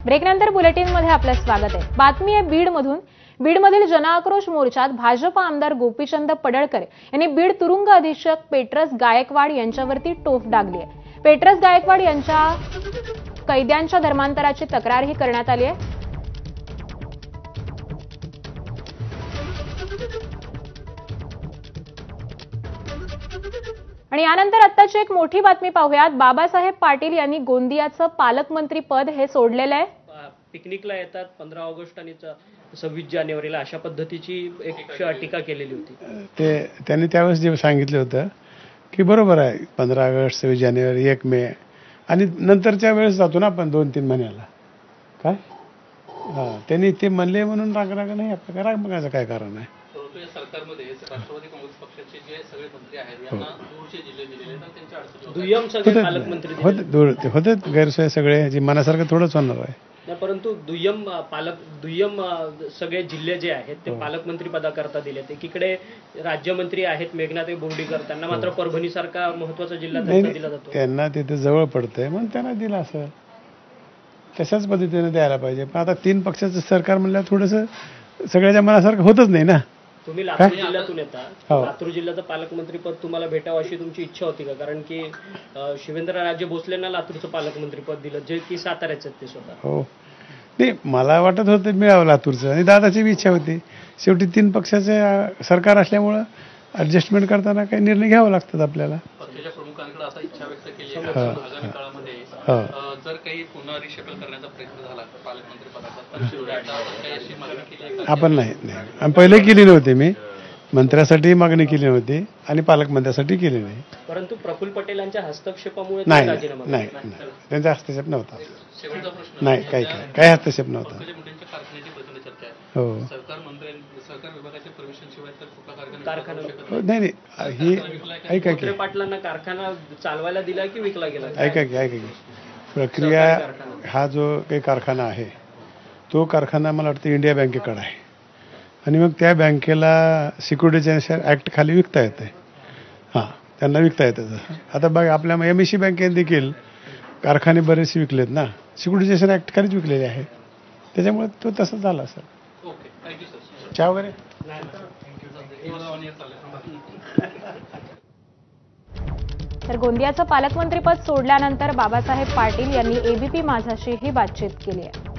ब्रेकनंतर बुलेटिनमध्ये आपलं स्वागत आहे। बातमी आहे बीडमधून। बीडमधील जनआक्रोश मोर्चात भाजप आमदार गोपीचंद पडळकर यांनी बीड तुरुंग अधीक्षक पेट्रस गायकवाड यांच्यावरती टोफ डागली आहे। पेट्रस गायकवाड यांच्या कैद्यांच्या धर्मांतराची तक्रारही करण्यात आली आहे। आणि यानंतर आत्ताची एक मोठी बातमी पाहूयात। बाबासाहेब पाटील यांनी गोंदियाचं पालकमंत्री पद हे सोडलेलं आहे। पिकनिकला येतात 15 ऑगस्ट आणि 26 जानेवारीला अशा पद्धतीची एक टीका केलेली होती। त्यांनी त्यावेळेस जे सांगितलं होतं की बरोबर आहे 15 ऑगस्ट 26 जानेवारी 1 मे आणि नंतरच्या वेळेस जातो ना आपण 2-3 महिन्याला काय त्यांनी ते म्हणले म्हणून राग नाही आपल्याला राग बघायचं काय कारण आहे। सरकारमध्ये राष्ट्रवादी काँग्रेस पक्षाचे जे सगळे मंत्री आहेत यांना दूरचे जिल्हे दिलेले आहेत त्यांच्या अडचणी दुय्यम सगळे पालकमंत्री होते गैरसोय सगळे जे मनासारखं थोडंच होणार आहे। परंतु दुय्यम सगळे जिल्हे जे आहेत ते पालकमंत्री पदाकरता दिलेत। एकीकडे राज्यमंत्री आहेत मेघनाथ बोर्डीकर, त्यांना मात्र परभणी सारखा महत्वाचा जिल्हा त्यांना दिला जातो। त्यांना तिथे जवळ पडतंय म्हणून त्यांना दिला असेल, तशाच पद्धतीने द्यायला पाहिजे। पण आता 3 पक्षाचं सरकार म्हणल्यावर थोडंसं सगळ्याच्या मनासारखं होतच नाही ना। तुम्ही लातूर जिल्ह्यातून येता, लातूर जिल्ह्याचं पालकमंत्री पद तुम्हाला भेटावं अशी तुमची इच्छा होती का? कारण की शिवेंद्रराजे भोसलेंना लातूरचं पालकमंत्री पद दिलं जे की साताऱ्याचे ते स्वतः। हो नाही, मला वाटत होतं मिळावं लातूरचं आणि दादाची बी इच्छा होती। शेवटी 3 पक्षाचे सरकार असल्यामुळं ऍडजस्टमेंट करताना काही निर्णय घ्यावे लागतात आपल्याला। पक्षाच्या प्रमुखांकडे असा इच्छा व्यक्त केली आहे आगामी काळामध्ये जर काही पुन्हा रिशफल करण्याचा प्रयत्न झाला पालकमंत्री पदाचा अशी मागणी केली आपण नाही आणि पहिले केली नव्हती, मी मंत्र्यासाठी मागणी केली नव्हती आणि पालकमंत्र्यासाठी केली नाही। परंतु प्रफुल्ल पटेलांच्या हस्तक्षेपामुळे नाही त्यांचा हस्तक्षेप नव्हता। शेवटचा प्रश्न नाही काही हस्तक्षेप नव्हता। कारखान्याची प्रचंड चर्चा आहे। हो सरकार विभागाच्या परमिशनशिवाय तर कुठला कारखाना नाही ही ऐका पाटलांना कारखाना चालवायला दिला की विकला गेला? ऐका की प्रक्रिया हा जो काही कारखाना आहे तो कारखाना मला वाटतं इंडिया बँकेकडे आहे आणि मग त्या बँकेला सिक्युरिटीजन ऍक्ट खाली विकता येते। त्यांना विकता येतं। आता बघा आपल्या MSC बँकेने देखील कारखाने बरेचसे विकलेत ना, सिक्युरिटीजेशन ऍक्ट खालीच विकलेले आहे, त्याच्यामुळे तो तसं झाला सर। Okay, thank you sir. चहा वगैरे तर गोंदियाचं पालकमंत्रीपद सोडल्यानंतर बाबासाहेब पाटील यांनी ABP माझाशी ही बातचीत केली आहे।